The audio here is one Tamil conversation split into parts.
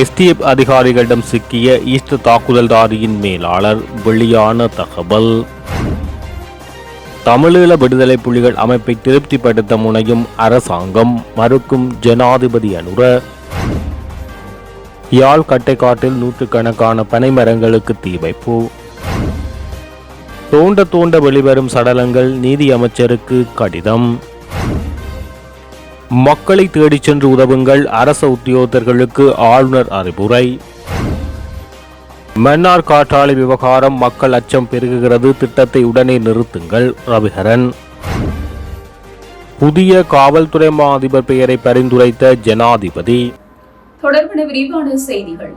எஸ்டிஎஃப் அதிகாரிகளிடம் சிக்கிய ஈஸ்ட் தாக்குதல்தாரியின் மேலாளர், வெளியான தகவல். தமிழீழ விடுதலை புலிகள் அமைப்பை திருப்திப்படுத்த முனையும் அரசாங்கம், மறுக்கும் ஜனாதிபதி அனுர. யாழ் கட்டைக்காட்டில் நூற்றுக்கணக்கான பனைமரங்களுக்கு தீ வைப்பு. தோண்ட வெளிவரும் சடலங்கள், நீதி அமைச்சருக்கு கடிதம். மக்களை தேடிச் சென்று உதவுங்கள், அரச உத்தியோகத்தர்களுக்கு ஆளுநர் அறிவுரை. மன்னார் காற்றாலை விவகாரம், மக்கள் அச்சம் பெருகுகிறது, திட்டத்தை உடனே நிறுத்துங்கள், ரவிகரன். புதிய காவல்துறை மா அதிபர் பெயரை பரிந்துரைத்த ஜனாதிபதி. தொடர்பான விரிவான செய்திகள்.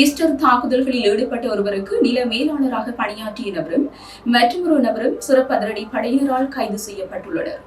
ஈஸ்டர் தாக்குதல்களில் ஈடுபட்ட ஒருவருக்கு நில மேலாளராக பணியாற்றிய நபரும் மற்றொரு நபரும் சிறப்பு அதிரடி படையினரால் கைது செய்யப்பட்டுள்ளனர்.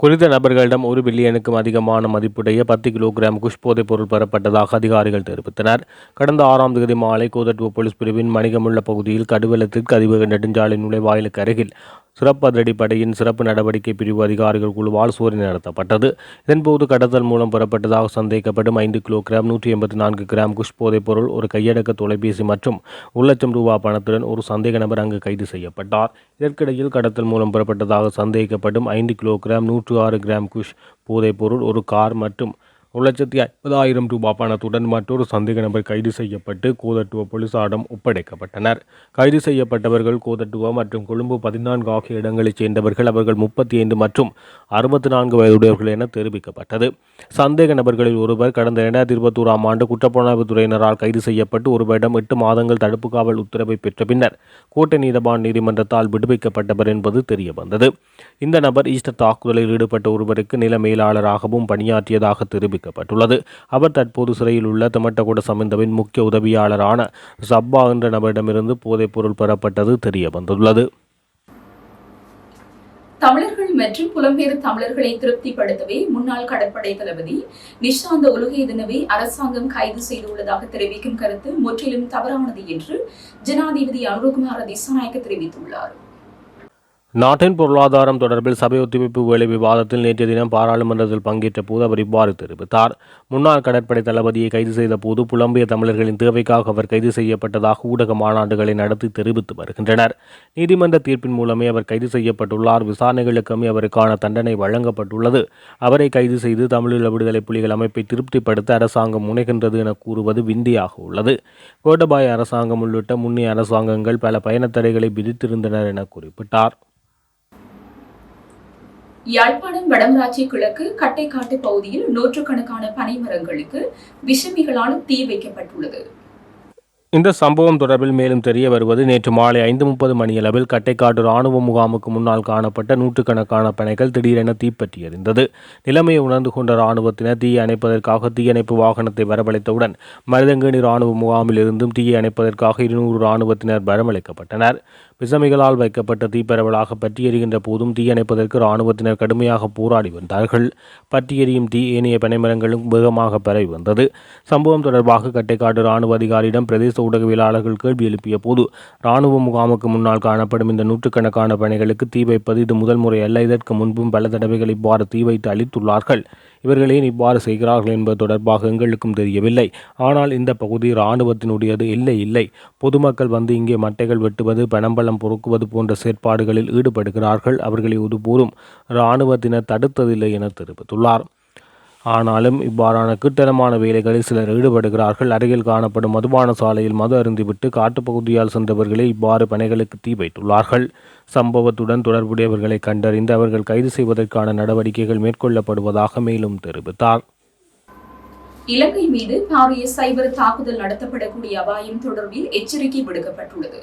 குறித்த நபர்களிடம் 1 பில்லியனுக்கும் அதிகமான மதிப்புடைய 10 கிலோகிராம் குஷ் போதைப் பொருள் பெறப்பட்டதாக அதிகாரிகள் தெரிவித்தனர். கடந்த 6ஆம் தேதி மாலை கோதட்டுவ போலீஸ் பிரிவின் மணிகமுள்ள பகுதியில் கடுவெள்ளத்திற்கு அதிவேக நெடுஞ்சாலை நுழைவாயிலுக்கு அருகில் சிறப்பு அதிரடி படையின் சிறப்பு நடவடிக்கை பிரிவு அதிகாரிகள் குழுவால் சோதனை நடத்தப்பட்டது. இதன்போது கடத்தல் மூலம் பெறப்பட்டதாக சந்தேகிக்கப்படும் 5 கிலோகிராம் 184 கிராம் குஷ் போதைப் பொருள், ஒரு கையடக்க தொலைபேசி மற்றும் 1,00,000 ரூபாய் பணத்துடன் ஒரு சந்தேக நபர் அங்கு கைது செய்யப்பட்டார். இதற்கிடையில் கடத்தல் மூலம் பெறப்பட்டதாக சந்தேகிக்கப்படும் 5 கிலோகிராம் 106 கிராம் குஷ் போதைப் பொருள், ஒரு கார் மற்றும் 1,50,000 ரூபாய் பணத்துடன் மற்றொரு சந்தேக நபர் கைது செய்யப்பட்டு கோதட்டுவ போலீசாரிடம் ஒப்படைக்கப்பட்டனர். கைது செய்யப்பட்டவர்கள் கோதட்டுவ மற்றும் கொழும்பு 14 ஆகிய இடங்களைச் சேர்ந்தவர்கள். அவர்கள் 35 மற்றும் 64 வயதுடையவர்கள் என தெரிவிக்கப்பட்டது. சந்தேக நபர்களில் ஒருவர் கடந்த 2021ஆம் ஆண்டு குற்றப்புலனாய்வுத் துறையினரால் கைது செய்யப்பட்டு 1 வருடம் 8 மாதங்கள் தடுப்பு காவல் உத்தரவை பெற்ற பின்னர் கோட்டை நீதவான் நீதிமன்றத்தால் விடுவிக்கப்பட்டவர் என்பது தெரியவந்தது. இந்த நபர் ஈஸ்டர் தாக்குதலில் ஈடுபட்ட ஒருவருக்கு நில மேலாளராகவும் பணியாற்றியதாக தெரிவிக்கப்பட்டது. அவர் தற்போது சிறையில் உள்ள தெமட்டகொட சமிந்தவின் முக்கிய உதவியாளரான சப்பா என்ற நபரிடமிருந்து போதைப் பொருள் பெறப்பட்டது தெரிய வந்துள்ளது. தமிழர்கள் மற்றும் புலம்பெயர் தமிழர்களை திருப்திப்படுத்தவே முன்னாள் கடற்படை தளபதி நிஷாந்த உலகேதனவை அரசாங்கம் கைது செய்துள்ளதாக தெரிவிக்கும் கருத்து முற்றிலும் தவறானது என்று ஜனாதிபதி அனுரகுமார திசாநாயக்க தெரிவித்துள்ளார். நாட்டின் பொருளாதாரம் தொடர்பில் சபை ஒத்திவைப்பு வேலை விவாதத்தில் நேற்றைய தினம் பாராளுமன்றத்தில் பங்கேற்ற போது அவர் இவ்வாறு தெரிவித்தார். முன்னாள் கடற்படை தளபதியை கைது செய்த போது புலம்பெயர் தமிழர்களின் தேவைக்காக அவர் கைது செய்யப்பட்டதாக ஊடக மாநாடுகளை நடத்தி தெரிவித்து வருகின்றனர். நீதிமன்ற தீர்ப்பின் மூலமே அவர் கைது செய்யப்பட்டுள்ளார். விசாரணைகளுக்குமே அவருக்கான தண்டனை வழங்கப்பட்டுள்ளது. அவரை கைது செய்து தமிழீழ விடுதலை புலிகள் அமைப்பை திருப்திப்படுத்த அரசாங்கம் முனைகின்றது என கூறுவது விந்தியாக உள்ளது. கோட்டபாய அரசாங்கம் உள்ளிட்ட முன்னைய அரசாங்கங்கள் பல பயணத்தடைகளை விதித்திருந்தனர் என குறிப்பிட்டார். யாழ்ப்பாணம் வடமராட்சி கிழக்கு கட்டைக்காட்டு பகுதியில் நூற்றுக்கணக்கான பனை மரங்களுக்கு விஷமிகளால் தீ வைக்கப்பட்டுள்ளது. இந்த சம்பவம் தொடர்பில் மேலும் தெரிய வருவது, நேற்று மாலை 5:30 மணியளவில் கட்டைக்காடு இராணுவ முகாமுக்கு முன்னால் காணப்பட்ட நூற்றுக்கணக்கான பனைகள் திடீரென தீப்பற்றி எரிந்தது. நிலைமையை உணர்ந்து கொண்ட இராணுவத்தினர் தீயை அணைப்பதற்காக தீயணைப்பு வாகனத்தை வரவழைத்தவுடன் மருதங்கேணி இராணுவ முகாமில் இருந்தும் தீயை அணைப்பதற்காக 200 இராணுவத்தினர் வரவழைக்கப்பட்டனர். விசமிகளால் வைக்கப்பட்ட தீப்பரவலாக பற்றி எரிகின்ற போதும் தீயணைப்பதற்கு இராணுவத்தினர் கடுமையாக போராடி வந்தார்கள். பற்றி எரியும் தீ ஏனைய பனைமரங்களும் வேகமாக பரவி வந்தது. சம்பவம் தொடர்பாக கட்டைக்காடு இராணுவ அதிகாரியிடம் பிரதேச ஊடகவியலாளர்கள் கேள்வி எழுப்பிய போது, இராணுவ முகாமுக்கு முன்னால் காணப்படும் இந்த நூற்றுக்கணக்கான பனைகளுக்கு தீ வைப்பது இது முதல் முறை அல்ல. இதற்கு முன்பும் பல தடவைகள் இவ்வாறு தீ வைத்து அழித்துள்ளார்கள். இவர்கள் ஏன் இவ்வாறு செய்கிறார்கள் என்பது தொடர்பாக எங்களுக்கும் தெரியவில்லை. ஆனால் இந்த பகுதி இராணுவத்தினுடையது இல்லை. பொதுமக்கள் வந்து இங்கே மட்டைகள் வெட்டுவது, பனம்பழம் பொறுக்குவது போன்ற செயற்பாடுகளில் ஈடுபடுகிறார்கள். அவர்களை ஒருபோதும் இராணுவத்தினர் தடுத்ததில்லை என தெரிவித்துள்ளார். ஆனாலும் இவ்வாறான கீழ்த்தரமான வேலைகளில் சிலர் ஈடுபடுகிறார்கள். அருகில் காணப்படும் மதுபான சாலையில் மது அருந்திவிட்டு காட்டுப்பகுதியால் சென்றவர்களே இவ்வாறு பனைகளுக்கு தீ வைத்துள்ளார்கள். சம்பவத்துடன் தொடர்புடையவர்களை கண்டறிந்து அவர்கள் கைது செய்வதற்கான நடவடிக்கைகள் மேற்கொள்ளப்படுவதாக மேலும் தெரிவித்தார். இலங்கை மீது பாரிய சைபர் தாக்குதல் நடத்தப்படக்கூடிய அபாயம் தொடர்பில் எச்சரிக்கை விடுக்கப்பட்டுள்ளது.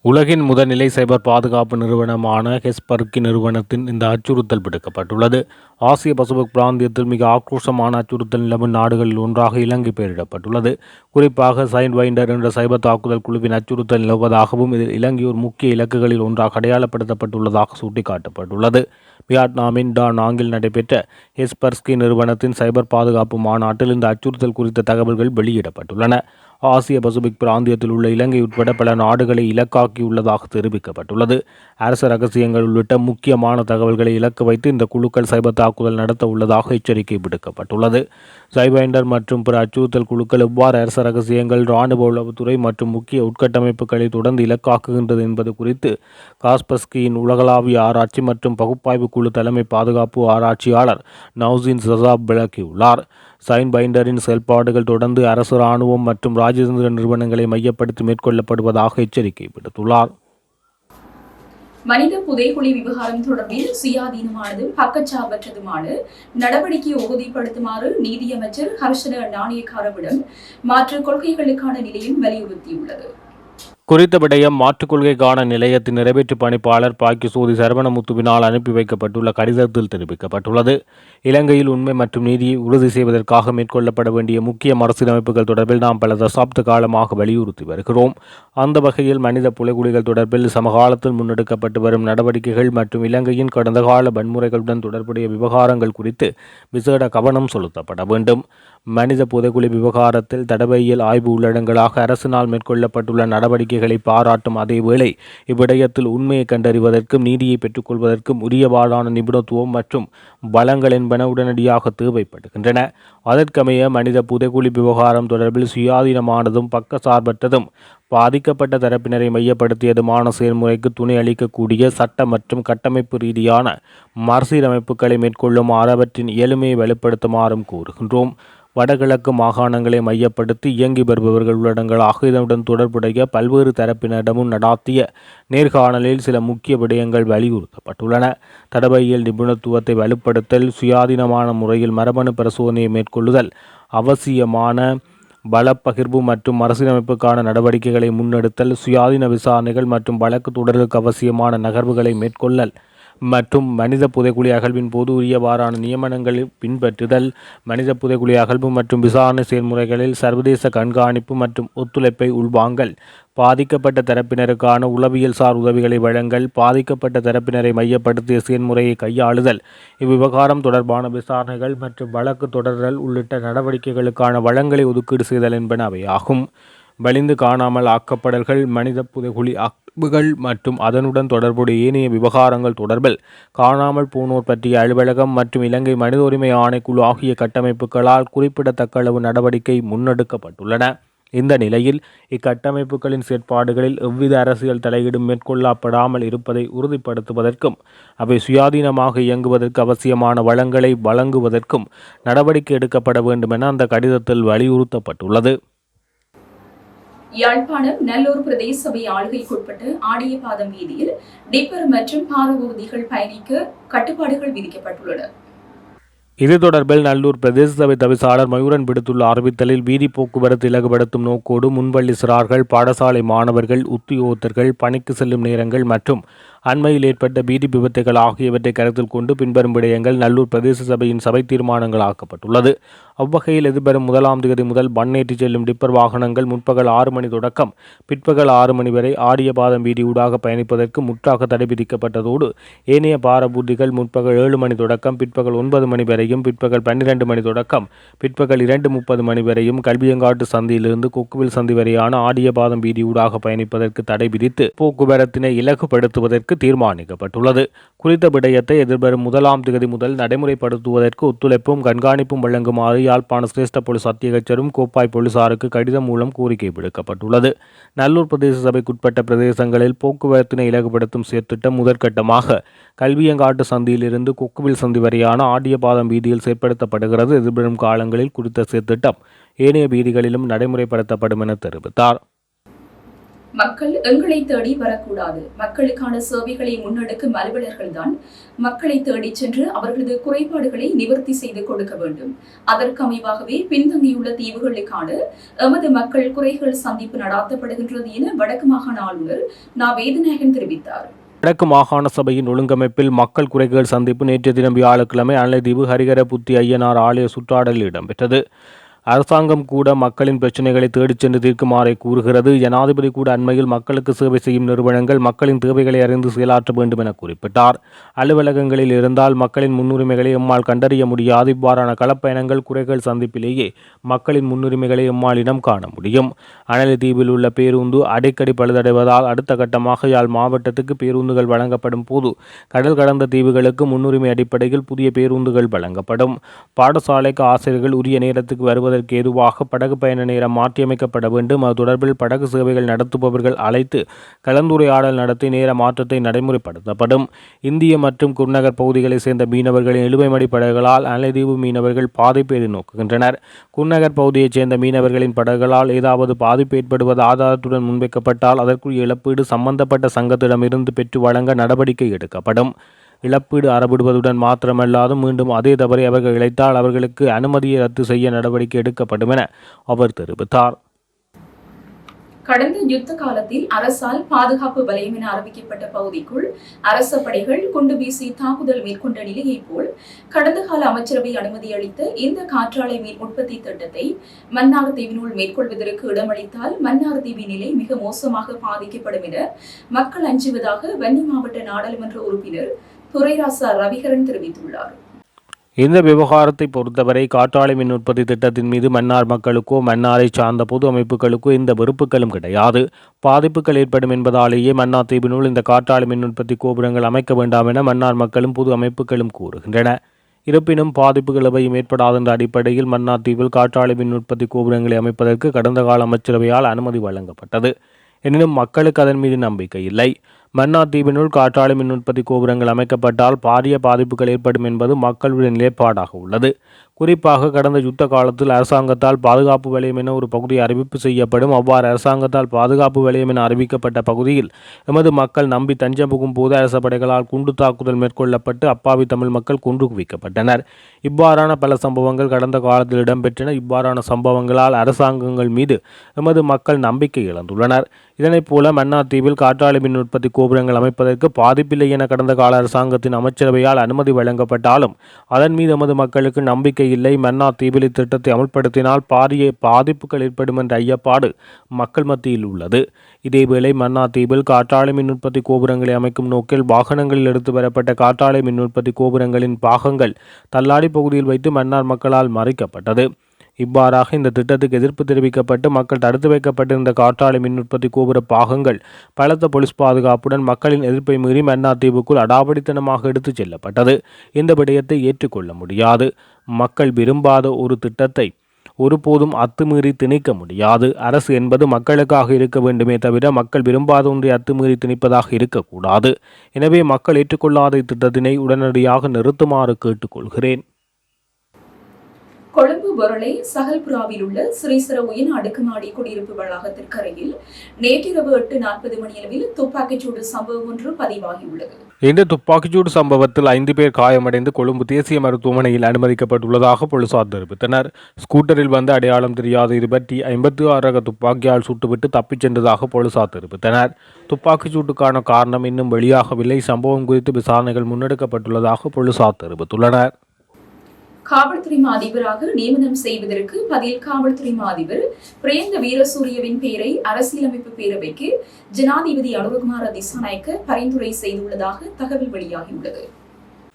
உலகின் முதல்நிலை சைபர் பாதுகாப்பு நிறுவனமான கஸ்பர்ஸ்கி நிறுவனத்தின் இந்த அச்சுறுத்தல் விடுக்கப்பட்டுள்ளது. ஆசிய பசிபிக் பிராந்தியத்தில் மிக ஆக்ரோஷமான அச்சுறுத்தல் நிலவும் நாடுகளில் ஒன்றாக இலங்கை பெயரிடப்பட்டுள்ளது. குறிப்பாக சைன்வைண்டர் என்ற சைபர் தாக்குதல் குழுவின் அச்சுறுத்தல் நிலவுவதாகவும் இதில் இலங்கை ஒரு முக்கிய இலக்குகளில் ஒன்றாக அடையாளப்படுத்தப்பட்டுள்ளதாக சுட்டிக்காட்டப்பட்டுள்ளது. வியட்நாமின் டா நாங்கில் நடைபெற்ற கஸ்பர்ஸ்கி நிறுவனத்தின் சைபர் பாதுகாப்பு மாநாட்டில் இந்த அச்சுறுத்தல் குறித்த தகவல்கள் வெளியிடப்பட்டுள்ளன. ஆசிய பசிபிக் பிராந்தியத்தில் உள்ள இலங்கை உட்பட பல நாடுகளை இலக்காக்கியுள்ளதாக தெரிவிக்கப்பட்டுள்ளது. அரசு ரகசியங்கள் உள்ளிட்ட முக்கியமான தகவல்களை இலக்கு வைத்து இந்த குழுக்கள் சைபர் தாக்குதல் நடத்த உள்ளதாக எச்சரிக்கை விடுக்கப்பட்டுள்ளது. சைபைண்டர் மற்றும் பிற அச்சுறுத்தல் குழுக்கள் எவ்வாறு அரசு ரகசியங்கள், இராணுவ உளவுத்துறை மற்றும் முக்கிய உட்கட்டமைப்புகளை தொடர்ந்து இலக்காக்குகின்றது என்பது குறித்து காஸ்பஸ்கியின் உலகளாவிய ஆராய்ச்சி மற்றும் பகுப்பாய்வு குழு தலைமை பாதுகாப்பு ஆராய்ச்சியாளர் நவ்சின் சசாப் விளக்கியுள்ளார். சைன்பைண்டரின் செயல்பாடுகள் தொடர்ந்து அரசு, இராணுவம் மற்றும் ராஜதந்திர நிறுவனங்களை மையப்படுத்தி மேற்கொள்ளப்படுவதாக எச்சரிக்கை விடுத்துள்ளார். மனித புதைகுழி விவகாரம் தொடர்பில் சுயாதீனமானதும் பக்கச்சார்பற்றதுமான நடவடிக்கையை உறுதிப்படுத்துமாறு நீதியமைச்சர் ஹர்ஷன நாணயக்காரவிடம் மாற்றுக் கொள்கைகளுக்கான நிலையம் வலியுறுத்தியுள்ளது. குறித்த விடயம் மாற்றுக் கொள்கைக்கான நிலையத்தின் நிறைவேற்று பணிப்பாளர் பாக்கியசோதி சரவணமுத்துவினால் அனுப்பி வைக்கப்பட்டுள்ள கடிதத்தில் தெரிவிக்கப்பட்டுள்ளது. இலங்கையில் உண்மை மற்றும் நீதியை உறுதி செய்வதற்காக மேற்கொள்ளப்பட வேண்டிய முக்கிய மறுசீரமைப்புகள் தொடர்பில் நாம் பல தசாப்த காலமாக வலியுறுத்தி வருகிறோம். அந்த வகையில் மனித புதைகுழிகள் தொடர்பில் சமகாலத்தில் முன்னெடுக்கப்பட்டு வரும் நடவடிக்கைகள் மற்றும் இலங்கையின் கடந்த கால வன்முறைகளுடன் தொடர்புடைய விவகாரங்கள் குறித்து விசேட கவனம் செலுத்தப்பட வேண்டும். மனித புதைகுழி விவகாரத்தில் தடவையியல் ஆய்வு உள்ளடங்களாக அரசினால் மேற்கொள்ளப்பட்டுள்ள நடவடிக்கைகளை பாராட்டும் அதேவேளை இவ்விடயத்தில் உண்மையை கண்டறிவதற்கும் நீதியை பெற்றுக்கொள்வதற்கும் உரியவாறான நிபுணத்துவம் மற்றும் வளங்கள் என்பன உடனடியாக தேவைப்படுகின்றன. அதற்கமைய மனித புதைகுழி விவகாரம் தொடர்பில் சுயாதீனமானதும் பக்கசார்பற்றதும் பாதிக்கப்பட்ட தரப்பினரை மையப்படுத்தியதுமான செயல்முறைக்கு துணை அளிக்கக்கூடிய சட்ட மற்றும் கட்டமைப்பு ரீதியான மறுசீரமைப்புகளை மேற்கொள்ளுமாறு அவற்றின் இயலுமையை வலுப்படுத்துமாறும் கூறுகின்றோம். வடகிழக்கு மாகாணங்களை மையப்படுத்தி இயங்கி வருபவர்கள் உள்ளடங்களாக இதனுடன் தொடர்புடைய பல்வேறு தரப்பினரிடமும் நடாத்திய நேர்காணலில் சில முக்கிய விடயங்கள் வலியுறுத்தப்பட்டுள்ளன. தடவையியல் நிபுணத்துவத்தை வலுப்படுத்தல், சுயாதீனமான முறையில் மரபணு பரிசோதனையை மேற்கொள்ளுதல், அவசியமான பலப்பகிர்வு மற்றும் மறுசீரமைப்புக்கான நடவடிக்கைகளை முன்னெடுத்தல், சுயாதீன விசாரணைகள் மற்றும் வழக்கு தொடருக்கு அவசியமான நகர்வுகளை மேற்கொள்ளல் மற்றும் மனித புதைகுழி அகழ்வின் போது உரியவாறான நியமனங்களை பின்பற்றுதல், மனித புதைகுழி அகழ்வு மற்றும் விசாரணை செயல்முறைகளில் சர்வதேச கண்காணிப்பு மற்றும் ஒத்துழைப்பை உள்வாங்கல், பாதிக்கப்பட்ட தரப்பினருக்கான உளவியல் சார் உதவிகளை வழங்கல், பாதிக்கப்பட்ட தரப்பினரை மையப்படுத்திய செயல்முறையை கையாளுதல், இவ்விவகாரம் தொடர்பான விசாரணைகள் மற்றும் வழக்கு தொடர்தல் உள்ளிட்ட நடவடிக்கைகளுக்கான வளங்களை ஒதுக்கீடு செய்தல் என்பன அவையாகும். வலிந்து காணாமல் ஆக்கப்படல்கள், மனித புதைகுழி ஆய்வுகள் மற்றும் அதனுடன் தொடர்புடைய ஏனைய விவகாரங்கள் தொடர்பில் காணாமல் போனோர் பற்றிய அலுவலகம் மற்றும் இலங்கை மனித உரிமை ஆணைக்குழு ஆகிய கட்டமைப்புகளால் குறிப்பிடத்தக்க அளவு நடவடிக்கை முன்னெடுக்கப்பட்டுள்ளன. இந்த நிலையில் இக்கட்டமைப்புகளின் செயற்பாடுகளில் எவ்வித அரசியல் தலையீடும் மேற்கொள்ளப்படாமல் இருப்பதை உறுதிப்படுத்துவதற்கும் அவை சுயாதீனமாக இயங்குவதற்கு அவசியமான வளங்களை வழங்குவதற்கும் நடவடிக்கை எடுக்கப்பட வேண்டும் என அந்த கடிதத்தில் வலியுறுத்தப்பட்டுள்ளது. யாழ்ப்பாணம் நல்லூர் பிரதேச சபை ஆளுகைக்குட்பட்ட ஆடியபாதம் வீதியில் டிப்பர் மற்றும் பாரவூர்திகள் பயணிக்க கட்டுப்பாடுகள் விதிக்கப்பட்டுள்ளன. இது தொடர்பில் நல்லூர் பிரதேச சபை தவிசாளர் மயூரன் விடுத்துள்ள அறிவித்தலில் வீதி போக்குவரத்து இலகுபடுத்தும் நோக்கோடு முன்பள்ளி சிறார்கள், பாடசாலை மாணவர்கள், உத்தியோகத்தர்கள் பணிக்கு செல்லும் நேரங்கள் மற்றும் அண்மையில் ஏற்பட்ட வீதி விபத்துகள் ஆகியவற்றை கருத்தில் கொண்டு பின்வரும் விடயங்கள் நல்லூர் பிரதேச சபையின் சபை தீர்மானங்கள் ஆக்கப்பட்டுள்ளது. அவ்வகையில் எதிர்வரும் 1ஆம் தேதி முதல் பண்ணேற்றி செல்லும் டிப்பர் வாகனங்கள் முற்பகல் 6 மணி தொடக்கம் பிற்பகல் 6 மணி வரை ஆடியபாதம் வீதி ஊடாக பயணிப்பதற்கு முற்றாக தடை விதிக்கப்பட்டதோடு ஏனைய பாரபூர்திகள் முற்பகல் 7 மணி தொடக்கம் பிற்பகல் 9 மணி வரையும், பிற்பகல் 12 மணி தொடக்கம் பிற்பகல் 2:30 மணி வரையும் கல்வியங்காட்டு சந்தியிலிருந்து கொக்குவில் சந்தி வரையான ஆடியபாதம் வீதி ஊடாக பயணிப்பதற்கு தடை விதித்து போக்குவரத்தினை இலகுபடுத்துவதற்கு தீர்மானிக்கப்பட்டுள்ளது. குறித்த விடயத்தை எதிர்வரும் 1ஆம் தேதி முதல் நடைமுறைப்படுத்துவதற்கு ஒத்துழைப்பும் கண்காணிப்பும் வழங்குமாறு யாழ்ப்பாண சிரேஷ்ட போலீஸ் அத்தியட்சரும் கோப்பாய் போலீசாருக்கு கடிதம் மூலம் கோரிக்கை விடுக்கப்பட்டுள்ளது. நல்லூர் பிரதேச சபைக்குட்பட்ட பிரதேசங்களில் போக்குவரத்தினை இலகுபடுத்தும் செயற்திட்டம் முதற்கட்டமாக கல்வியங்காட்டு சந்தியிலிருந்து கொக்குவில் சந்தி வரையான ஆடியபாதம் வீதியில் செயற்படுத்தப்படுகிறது. எதிர்வரும் காலங்களில் குறித்த செயற்திட்டம் ஏனைய வீதிகளிலும் நடைமுறைப்படுத்தப்படும் என தெரிவித்தார். மக்கள் எங்களை தேடி வரக்கூடாது. மக்களுக்கான சேவைகளை முன்னெடுக்கும் அலுவலர்கள்தான் மக்களை தேடிச் சென்று அவர்களது குறைபாடுகளை நிவர்த்தி செய்து கொடுக்க வேண்டும். அதற்கு அமைவாகவே பின்தங்கியுள்ள தீவுகளுக்கான எமது மக்கள் குறைகள் சந்திப்பு நடாத்தப்படுகின்றது என வடக்கு மாகாண ஆளுநர் நா. வேதநாயகன் தெரிவித்தார். வடக்கு மாகாண சபையின் ஒழுங்கமைப்பில் மக்கள் குறைகள் சந்திப்பு நேற்றைய தினம் வியாழக்கிழமை அன்னைதீவு ஹரிகர புத்தி ஐயனார் ஆலய சுற்றாடலில் இடம்பெற்றது. அரசாங்கம் கூட மக்களின் பிரச்சினைகளை தேடிச் சென்று தீர்க்குமாறை கூறுகிறது. ஜனாதிபதி கூட அண்மையில் மக்களுக்கு சேவை செய்யும் நிறுவனங்கள் மக்களின் தேவைகளை அறிந்து செயலாற்ற வேண்டும் என குறிப்பிட்டார். அலுவலகங்களில் இருந்தால் மக்களின் முன்னுரிமைகளை எம்மால் கண்டறிய முடியாது. இவ்வாறான களப்பயணங்கள் குறைகள் சந்திப்பிலேயே மக்களின் முன்னுரிமைகளை எம்மால் இனம் காண முடியும். அனலி தீவில் உள்ள பேருந்து அடிக்கடி பழுதடைவதால் அடுத்த கட்டமாக யாழ் மாவட்டத்துக்கு பேருந்துகள் வழங்கப்படும் போது கடல் கடந்த தீவுகளுக்கு முன்னுரிமை அடிப்படையில் புதிய பேருந்துகள் வழங்கப்படும். பாடசாலைக்கு ஆசிரியர்கள் உரிய நேரத்துக்கு வருவதற்கு ஏதுவாக படகு பயண நேரம் மாற்றியமைக்கப்பட வேண்டும். அது தொடர்பில் படகு சேவைகள் நடத்துபவர்கள் அழைத்து கலந்துரையாடல் நடத்தி நேர மாற்றத்தை நடைமுறைப்படுத்தப்படும். இந்திய மற்றும் குருநகர் பகுதிகளைச் சேர்ந்த மீனவர்களின் இழுவைமடி படகுகளால் அலைதீவு மீனவர்கள் பாதிப்பு எதிர்நோக்குகின்றனர். குருநகர் பகுதியைச் சேர்ந்த மீனவர்களின் படகுகளால் ஏதாவது பாதிப்பு ஏற்படுவது ஆதாரத்துடன் முன்வைக்கப்பட்டால் அதற்குரிய இழப்பீடு சம்பந்தப்பட்ட சங்கத்திடமிருந்து பெற்று வழங்க நடவடிக்கை எடுக்கப்படும். இழப்பீடு அறவிடுவதுடன் மாத்திரமல்லாது மீண்டும் அதே தவறை அவர்கள் இழைத்தால் அவர்களுக்கு அனுமதியை ரத்து செய்ய நடவடிக்கை எடுக்கப்படும் என அவர் தெரிவித்தார். கடந்த யுத்த காலத்தில் அரசால் பாதுகாப்பு வலயம் என அறிவிக்கப்பட்ட பகுதிக்குள் அரச படைகள் குண்டு வீசி தாக்குதல் மேற்கொண்ட நிலையை போல் கடந்த கால அமைச்சரவை அனுமதி அளித்த இந்த காற்றாலை மீன் உற்பத்தி திட்டத்தை மன்னார் தீவினுள் மேற்கொள்வதற்கு இடமளித்தால் மன்னார் தீவின் நிலை மிக மோசமாக பாதிக்கப்படும் என மக்கள் அஞ்சுவதாக வன்னி மாவட்ட நாடாளுமன்ற உறுப்பினர் துரைராசா ரவிகரன் தெரிவித்துள்ளார். இந்த விவகாரத்தை பொறுத்தவரை காற்றாலை மின் உற்பத்தி திட்டத்தின் மீது மன்னார் மக்களுக்கோ மன்னாரை சார்ந்த பொது அமைப்புகளுக்கோ எந்த வெறுப்புகளும் கிடையாது. பாதிப்புகள் ஏற்படும் என்பதாலேயே மன்னார் தீவினுள் இந்த காற்றாலை மின் உற்பத்தி கோபுரங்கள் அமைக்க வேண்டாம் என மன்னார் மக்களும் பொது அமைப்புகளும் கூறுகின்றன. இருப்பினும் பாதிப்புகள் எவையும் ஏற்படாத என்ற அடிப்படையில் மன்னார் தீவில் காற்றாலை மின் உற்பத்தி கோபுரங்களை அமைப்பதற்கு கடந்த கால அமைச்சரவையால் அனுமதி வழங்கப்பட்டது. எனினும் மக்களுக்கு அதன் மீது நம்பிக்கை இல்லை. மன்னார் தீவினுள் காற்றாலை மின் உற்பத்தி கோபுரங்கள் அமைக்கப்பட்டால் பாரிய பாதிப்புகள் ஏற்படும் என்பது மக்களுடைய நிலைப்பாடாக உள்ளது. குறிப்பாக கடந்த யுத்த காலத்தில் அரசாங்கத்தால் பாதுகாப்பு வலயம் என ஒரு பகுதி அறிவிப்பு செய்யப்படும். அவ்வாறு அரசாங்கத்தால் பாதுகாப்பு வலயம் என அறிவிக்கப்பட்ட பகுதியில் எமது மக்கள் நம்பி தஞ்சம் புகும் போது அரச படைகளால் குண்டு தாக்குதல் மேற்கொள்ளப்பட்டு அப்பாவி தமிழ் மக்கள் கொன்று குவிக்கப்பட்டனர். இவ்வாறான பல சம்பவங்கள் கடந்த காலத்தில் இடம்பெற்றன. இவ்வாறான சம்பவங்களால் அரசாங்கங்கள் மீது எமது மக்கள் நம்பிக்கை இழந்துள்ளனர். இதனைப் போல மன்னார் தீவில் காற்றாலை மின் உற்பத்தி கோபுரங்கள் அமைப்பதற்கு பாதிப்பில்லை என கடந்த கால அரசாங்கத்தின் அமைச்சரவையால் அனுமதி வழங்கப்பட்டாலும் அதன் மீது எமது மக்களுக்கு நம்பிக்கை இல்லை. மன்னார் தீவில் இத்திட்டத்தை அமல்படுத்தினால் பாரிய பாதிப்புகள் ஏற்படும் என்ற ஐயப்பாடு மக்கள் மத்தியில் உள்ளது. இதேவேளை மன்னார் தீவில் காற்றாலை மின் உற்பத்தி கோபுரங்களை அமைக்கும் நோக்கில் வாகனங்களில் எடுத்து வரப்பட்ட காற்றாலை மின் உற்பத்தி கோபுரங்களின் பாகங்கள் தள்ளாடி பகுதியில் வைத்து மன்னார் மக்களால் மறைக்கப்பட்டது. இவ்வாறாக இந்த திட்டத்துக்கு எதிர்ப்பு தெரிவிக்கப்பட்டு மக்கள் தடுத்து வைக்கப்பட்டிருந்த காற்றாலை மின் உற்பத்தி கோபுர பாகங்கள் பலத்த போலீஸ் பாதுகாப்புடன் மக்களின் எதிர்ப்பை மீறி மன்னார் தீவுக்குள் அடாவடித்தனமாக எடுத்துச் செல்லப்பட்டது. இந்த விடயத்தை ஏற்றுக்கொள்ள முடியாது. மக்கள் விரும்பாத ஒரு திட்டத்தை ஒருபோதும் அத்துமீறி திணிக்க முடியாது. அரசு என்பது மக்களுக்காக இருக்க வேண்டுமே தவிர மக்கள் விரும்பாத ஒன்றை அத்துமீறி திணிப்பதாக இருக்கக்கூடாது. எனவே மக்கள் ஏற்றுக்கொள்ளாத இத்திட்டத்தினை உடனடியாக நிறுத்துமாறு கேட்டுக்கொள்கிறேன். கொழும்பு பொருளை சகல்புராவில் உள்ள ஸ்ரீசர உயர் அடுக்குமாடி குடியிருப்பு வளாகத்திற்கரையில் நேற்றிரவு 8:40 மணியளவில் துப்பாக்கிச்சூடு சம்பவம் ஒன்று பதிவாகியுள்ளது. இந்த துப்பாக்கிச்சூடு சம்பவத்தில் 5 பேர் காயமடைந்து கொழும்பு தேசிய மருத்துவமனையில் அனுமதிக்கப்பட்டுள்ளதாக போலீசார் தெரிவித்தனர். ஸ்கூட்டரில் வந்த அடையாளம் தெரியாத இருவர் T56 ரக துப்பாக்கியால் சுட்டுவிட்டு தப்பிச் சென்றதாக போலீசார் தெரிவித்தனர். துப்பாக்கிச்சூட்டுக்கான காரணம் இன்னும் வெளியாகவில்லை. சம்பவம் குறித்து விசாரணைகள் முன்னெடுக்கப்பட்டுள்ளதாக போலீசார் தெரிவித்துள்ளனர். காவல்துறை அதிபராக நியமனம் செய்வதற்கு பதில் காவல்துறை அதிபர் பிரேந்த வீரசூரியவின் பெயரை அரசியலமைப்பு பேரவைக்கு ஜனாதிபதி அனுரகுமார திசாநாயக்க பரிந்துரை செய்துள்ளதாக தகவல் வெளியாகியுள்ளது.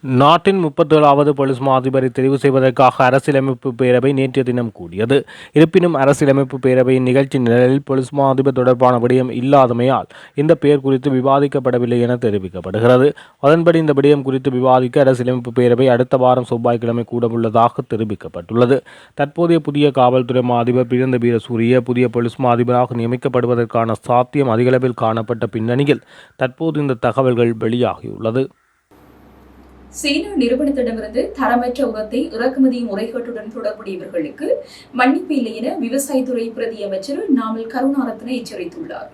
நாட்டின் 37வது போலீஸ் மா அதிபரை தெரிவு செய்வதற்காக அரசியலமைப்பு பேரவை நேற்றைய தினம் கூடியது. இருப்பினும் அரசியலமைப்பு பேரவையின் நிகழ்ச்சி நிலையில் போலீஸ் மா அதிபர் தொடர்பான விடயம் இல்லாதமையால் இந்த பெயர் குறித்து விவாதிக்கப்படவில்லை என தெரிவிக்கப்படுகிறது. அதன்படி இந்த விடயம் குறித்து விவாதிக்க அரசியலமைப்பு பேரவை அடுத்த வாரம் செவ்வாய்க்கிழமை கூடவுள்ளதாக தெரிவிக்கப்பட்டுள்ளது. தற்போதைய புதிய காவல்துறை மா அதிபர் பிரேந்த வீரசூரிய புதிய போலீஸ் மா அதிபராக நியமிக்கப்படுவதற்கான சாத்தியம் அதிகளவில் காணப்பட்ட பின்னணியில் தற்போது இந்த தகவல்கள் வெளியாகியுள்ளது. சீன நிறுவனத்திடமிருந்து தரமற்ற உரத்தை இறக்குமதி முறைகேட்டுடன் தொடர்புடையவர்களுக்கு மன்னிப்பு இல்லை என விவசாயத்துறை பிரதி அமைச்சர் நாமல் கருணாரத்ன எச்சரித்துள்ளார்.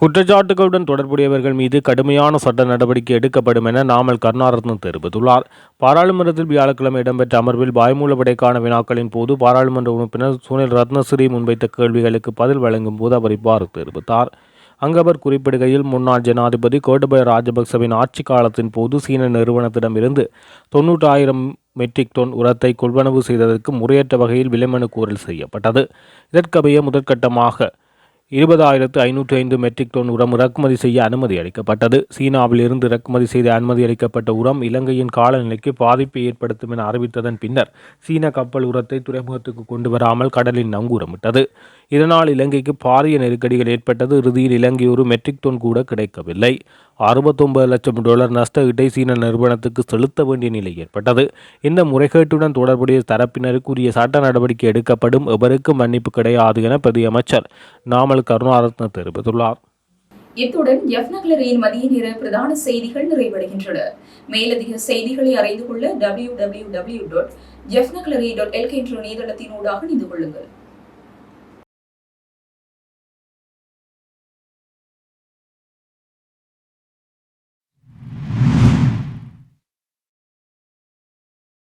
குற்றச்சாட்டுகளுடன் தொடர்புடையவர்கள் மீது கடுமையான சட்ட நடவடிக்கை எடுக்கப்படும் என நாமல் கருணாரத்ன தெரிவித்துள்ளார். பாராளுமன்றத்தில் வியாழக்கிழமை இடம்பெற்ற அமர்வில் வாய்மூல விடைக்கான வினாக்களின் போது பாராளுமன்ற உறுப்பினர் சுனில் ரத்னசிறி முன்வைத்த கேள்விகளுக்கு பதில் வழங்கும் போது அவர் இவ்வாறு தெரிவித்தார். அங்கு அவர் குறிப்பிடுகையில் முன்னாள் ஜனாதிபதி கோட்டபய ராஜபக்சவின் ஆட்சி காலத்தின் போது சீன நிறுவனத்திடமிருந்து 90,000 மெட்ரிக் டன் உரத்தை கொள்வனவு செய்ததற்கு முறையற்ற வகையில் விலைமனு கோரல் செய்யப்பட்டது. இதற்கமைய முதற்கட்டமாக 20,505 மெட்ரிக் டன் உரம் இறக்குமதி செய்ய அனுமதி அளிக்கப்பட்டது. சீனாவில் இருந்து இறக்குமதி செய்த அனுமதி அளிக்கப்பட்ட உரம் இலங்கையின் காலநிலைக்கு பாதிப்பை ஏற்படுத்தும் என அறிவித்ததன் பின்னர் சீன கப்பல் உரத்தை துறைமுகத்துக்கு கொண்டு வராமல் கடலில் நங்கூரமிட்டது. இதனால் இலங்கைக்கு பாரிய நெருக்கடிகள் ஏற்பட்டது. இறுதியில் இலங்கை ஒரு மெட்ரிக் டன் கூட கிடைக்கவில்லை. 69 லட்சம் டாலர் நஷ்ட ஈட்டை சீன நிறுவனத்துக்கு செலுத்த வேண்டிய நிலை ஏற்பட்டது. இந்த முறைகேட்டுடன் தொடர்புடைய தரப்பினருக்கு உரிய சட்ட நடவடிக்கை எடுக்கப்படும், எவருக்கும் மன்னிப்பு கிடையாது என பிரதி அமைச்சர் நாமல் கருணாரத்ன தெரிவித்துள்ளார். இத்துடன் எஃப்நக்லரியின் மதிய நேர பிரதான செய்திகள் நிறைவடைகின்றன. மேலதிக செய்திகளை அறிந்து கொள்ள www.jefnaclery.lk என்ற இணையதளத்தினூடாக இணைந்து கொள்ளுங்கள்.